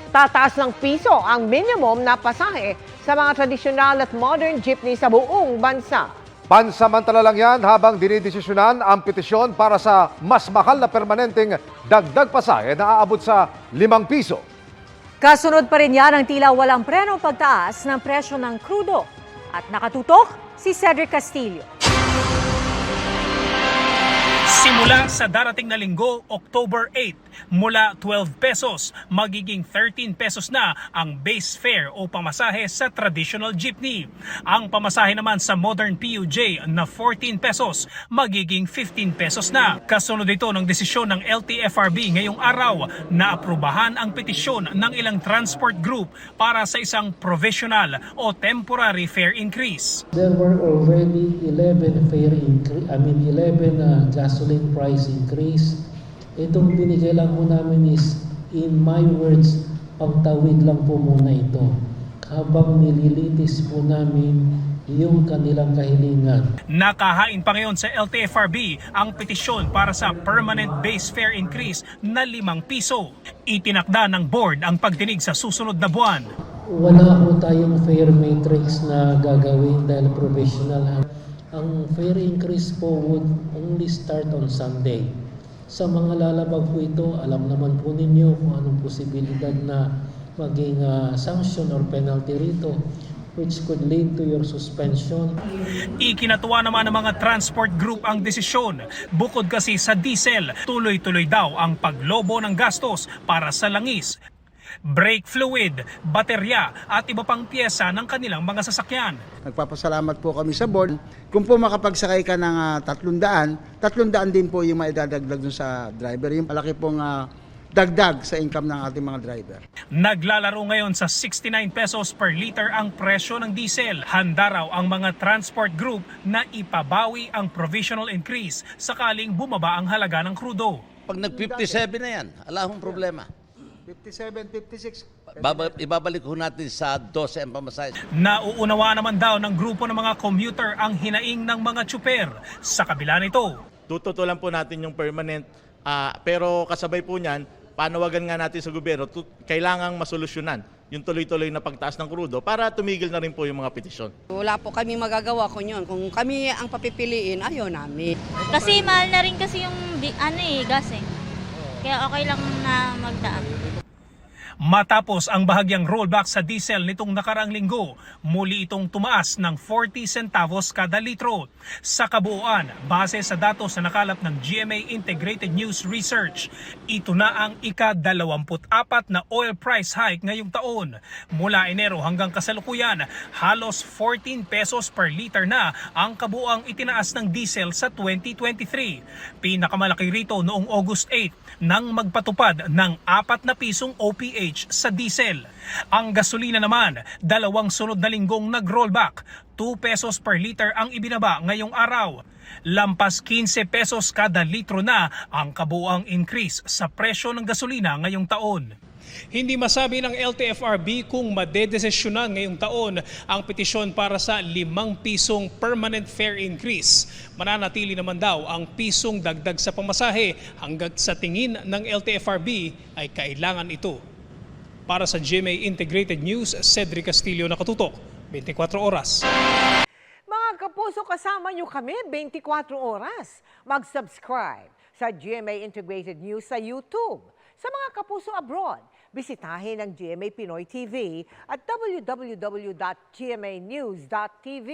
Tataas ng piso ang minimum na pasahe sa mga tradisyonal at modern jeepney sa buong bansa. Pansamantala lang yan habang dinidesisyonan ang petisyon para sa mas mahal na permanenteng dagdag pasahe na aabot sa 5 piso. Kasunod pa rin yan ang tila walang prenong pagtaas ng presyo ng krudo. At nakatutok si Cedric Castillo. Simula sa darating na linggo, October 8, mula 12 pesos, magiging 13 pesos na ang base fare o pamasahe sa traditional jeepney. Ang pamasahe naman sa modern PUJ na 14 pesos, magiging 15 pesos na. Kasunod ito ng desisyon ng LTFRB ngayong araw na aprubahan ang petisyon ng ilang transport group para sa isang provisional o temporary fare increase. There were already 11 gasoline price increase. Itong binigay lang po namin is, in my words, pagtawid lang po muna ito. Habang nililitis po namin yung kanilang kahilingan. Nakahain pa ngayon sa LTFRB ang petisyon para sa permanent base fare increase na 5 piso. Itinakda ng board ang pagdinig sa susunod na buwan. Wala po tayong fare matrix na gagawin dahil provisional. Ang fare increase po would only start on Sunday. Sa mga lalabag po ito, alam naman po ninyo kung anong posibilidad na maging sanction or penalty rito, which could lead to your suspension. Ikinatuwa naman ng mga transport group ang desisyon. Bukod kasi sa diesel, tuloy-tuloy daw ang paglobo ng gastos para sa langis, brake fluid, baterya at iba pang piyesa ng kanilang mga sasakyan. Nagpapasalamat po kami sa board. Kung po makapagsakay ka ng 300 din po yung maidadagdag dun sa driver. Yung malaki pong dagdag sa income ng ating mga driver. Naglalaro ngayon sa 69 pesos per liter ang presyo ng diesel. Handa raw ang mga transport group na ipabawi ang provisional increase sakaling bumaba ang halaga ng krudo. Pag nag-57 na yan, ala hong problema. 57, 56. Ibabalik ho natin sa 12 ang pamasahe. Nauunawa naman daw ng grupo ng mga commuter ang hinaing ng mga tsuper. Sa kabila nito, tututulan po natin yung permanent, pero kasabay po niyan, panawagan nga natin sa gobyerno, kailangang masolusyonan yung tuloy-tuloy na pagtaas ng krudo para tumigil na rin po yung mga petisyon. Wala po kami magagawa kung yun. Kung kami ang papipiliin, ayaw namin. Kasi mahal na rin kasi yung gas eh. Kaya okay lang na magdaan. matapos ang bahagyang rollback sa diesel nitong nakaraang linggo, muli itong tumaas ng 40 centavos kada litro. Sa kabuuan, base sa datos na nakalap ng GMA Integrated News Research, ito na ang ika-24 na oil price hike ngayong taon. Mula Enero hanggang kasalukuyan, halos 14 pesos per liter na ang kabuuang itinaas ng diesel sa 2023. Pinakamalaki rito noong August 8 nang magpatupad ng 4 na pisong OPH sa diesel. Ang gasolina naman, dalawang sunod na linggong nag-rollback. 2 pesos per liter ang ibinaba ngayong araw. Lampas 15 pesos kada litro na ang kabuuang increase sa presyo ng gasolina ngayong taon. Hindi masabi ng LTFRB kung madedesisyonan ngayong taon ang petisyon para sa 5 pisong permanent fare increase. Mananatili naman daw ang pisong dagdag sa pamasahe hanggat sa tingin ng LTFRB ay kailangan ito. Para sa GMA Integrated News, Cedric Castillo, nakatutok, 24 oras. Mga kapuso, kasama nyo kami 24 oras. Mag-subscribe sa GMA Integrated News sa YouTube. Sa mga kapuso abroad, bisitahin ang GMA Pinoy TV at www.gmanews.tv.